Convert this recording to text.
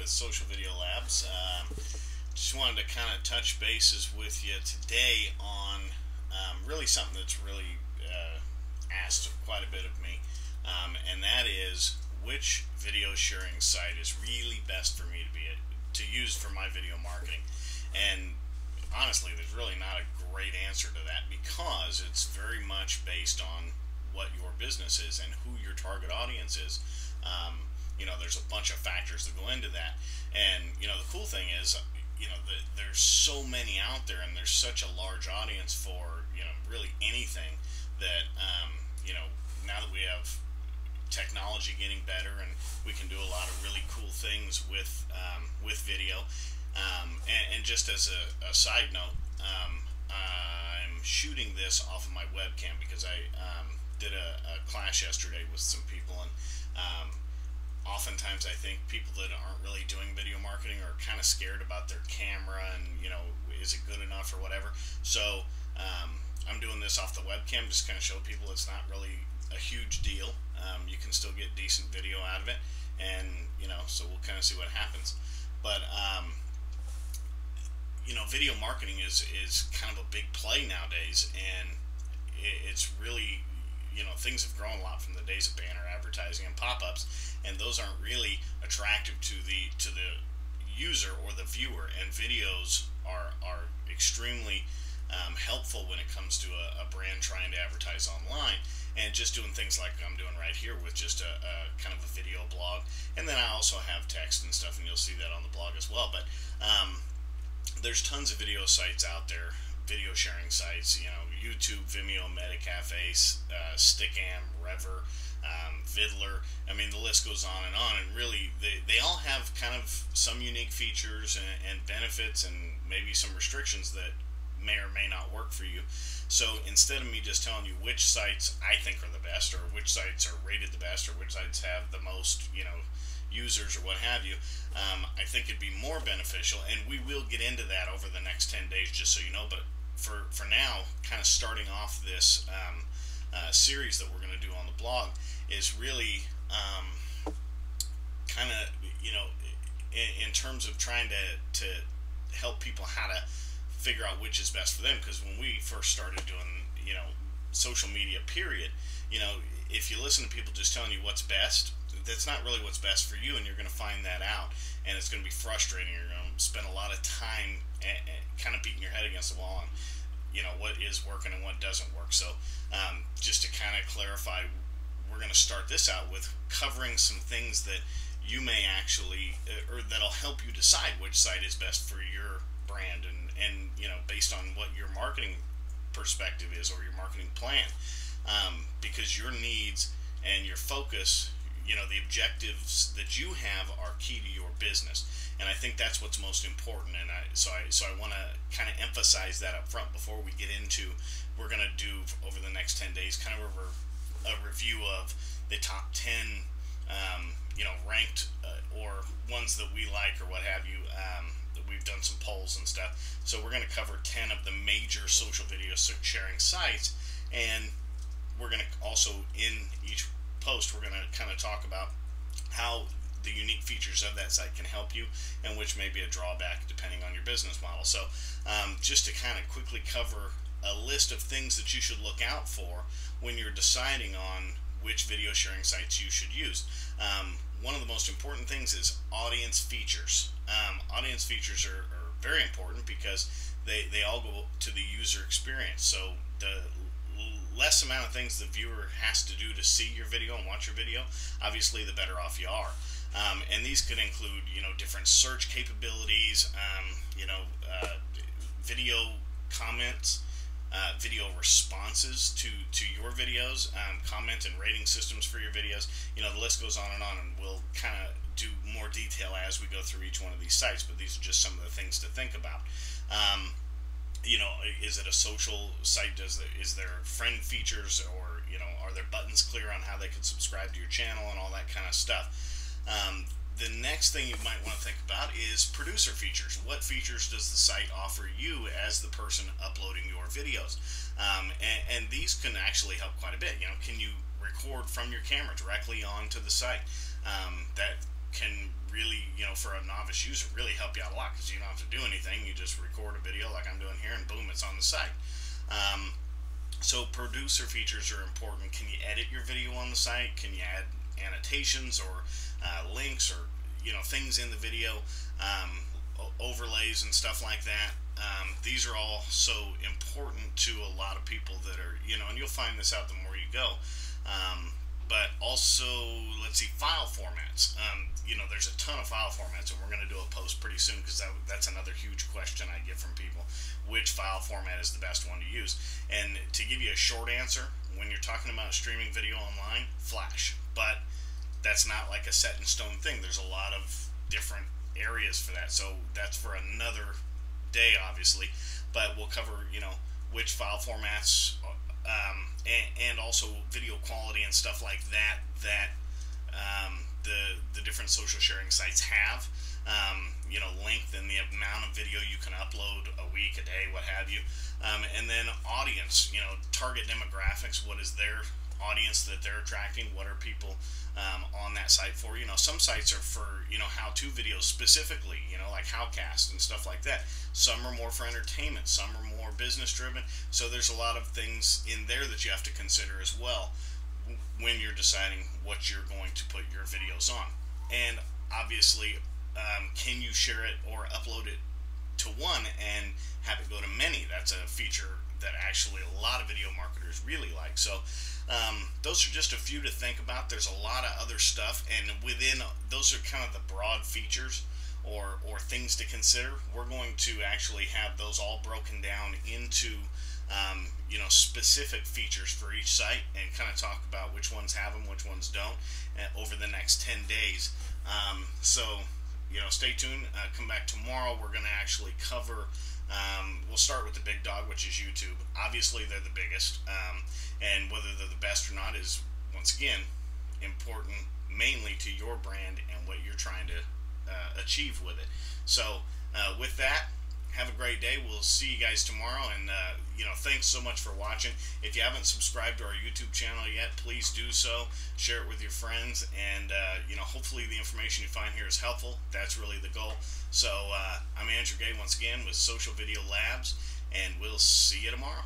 with SocialVideoLabs. Just wanted to kind of touch bases with you today on really something that's really asked quite a bit of me, and that is which video sharing site is really best for me to use for my video marketing. And honestly, there's really not a great answer to that because it's very much based on what your business is and who your target audience is. There's a bunch of factors that go into that. And, the cool thing is, there's so many out there and there's such a large audience for, really anything that, now that we have technology getting better and we can do a lot of really cool things with video. And just as a side note, I'm shooting this off of my webcam because I did a class yesterday with some people, and oftentimes I think people that aren't really doing video marketing are kind of scared about their camera and, is it good enough or whatever. So I'm doing this off the webcam, just kind of show people it's not really a huge deal. You can still get decent video out of it, and so we'll kind of see what happens. But video marketing is kind of a big play nowadays, and it's really, things have grown a lot from the days of banner advertising and pop-ups, and those aren't really attractive to the user or the viewer. And videos are extremely helpful when it comes to a brand trying to advertise online, and just doing things like I'm doing right here with just a kind of a video blog. And then I also have text and stuff, and you'll see that on the blog as well. But there's tons of video sites out there, video sharing sites, YouTube, Vimeo, Metacafe, Stickam, Rever, Vidler. I mean, the list goes on. And really, they all have kind of some unique features and benefits and maybe some restrictions that may or may not work for you. So instead of me just telling you which sites I think are the best, or which sites are rated the best, or which sites have the most, users or what have you, I think it'd be more beneficial, and we will get into that over the next 10 days, just so you know. But for now, kind of starting off this series that we're going to do on the blog is really kind of, in terms of trying to help people how to figure out which is best for them. Because when we first started doing, social media, period, if you listen to people just telling you what's best, that's not really what's best for you, and you're going to find that out, and it's going to be frustrating. You're going to spend a lot of time kind of beating your head against the wall on, what is working and what doesn't work. So just to kind of clarify, we're going to start this out with covering some things that you may actually, or that'll help you decide which site is best for your brand, and based on what your marketing perspective is or your marketing plan, because your needs and your focus, the objectives that you have are key to your business, and I think that's what's most important. And so I want to kind of emphasize that up front before we get into. We're going to do over the next 10 days kind of a review of the top 10 ranked or ones that we like or what have you. We've done some polls and stuff, so we're going to cover 10 of the major social video sharing sites, and we're going to also, in each post, we're going to kind of talk about how the unique features of that site can help you, and which may be a drawback depending on your business model. So just to kind of quickly cover a list of things that you should look out for when you're deciding on which video sharing sites you should use. One of the most important things is audience features. Audience features are very important because they all go to the user experience. So the less amount of things the viewer has to do to see your video and watch your video, obviously the better off you are. And these could include, different search capabilities, video comments, video responses to your videos, comment and rating systems for your videos. The list goes on, and we'll kind of do more detail as we go through each one of these sites, but these are just some of the things to think about. Is it a social site? Is there friend features, or are there buttons clear on how they can subscribe to your channel and all that kind of stuff? The next thing you might want to think about is producer features. What features does the site offer you as the person uploading your videos? And these can actually help quite a bit. Can you record from your camera directly onto the site? That can really, for a novice user, really help you out a lot, because you don't have to do anything. You just record a video like I'm doing here, and boom, it's on the site. So producer features are important. Can you edit your video on the site? Can you add annotations or links, or things in the video, overlays and stuff like that? These are all so important to a lot of people that are, and you'll find this out the more you go. But also, let's see, file formats. There's a ton of file formats, and we're going to do a post pretty soon, because that's another huge question I get from people. Which file format is the best one to use? And to give you a short answer, when you're talking about streaming video online, Flash. But that's not like a set in stone thing. There's a lot of different areas for that. So that's for another day, obviously. But we'll cover, which file formats, and also video quality and stuff like that, the different social sharing sites have. Length and the amount of video you can upload a week, a day, what have you. And then audience, target demographics. What is their audience that they're attracting? What are people on that site for? Some sites are for, how-to videos specifically, like Howcast and stuff like that. Some are more for entertainment. Some are more business-driven. So there's a lot of things in there that you have to consider as well when you're deciding what you're going to put your videos on. And obviously, can you share it or upload it to one and have it go to many? That's a feature that actually a lot of video marketers really like. So those are just a few to think about. There's a lot of other stuff, and within those are kind of the broad features or things to consider. We're going to actually have those all broken down into specific features for each site, and kind of talk about which ones have them, which ones don't, over the next 10 days. So stay tuned. Come back tomorrow. We're going to actually cover, we'll start with the big dog, which is YouTube. Obviously, they're the biggest, and whether they're the best or not is, once again, important mainly to your brand and what you're trying to achieve with it. So with that, have a great day. We'll see you guys tomorrow, and thanks so much for watching. If you haven't subscribed to our YouTube channel yet, please do so. Share it with your friends, and hopefully the information you find here is helpful. That's really the goal. So I'm Andrew Gay once again with SocialVideoLabs, and we'll see you tomorrow.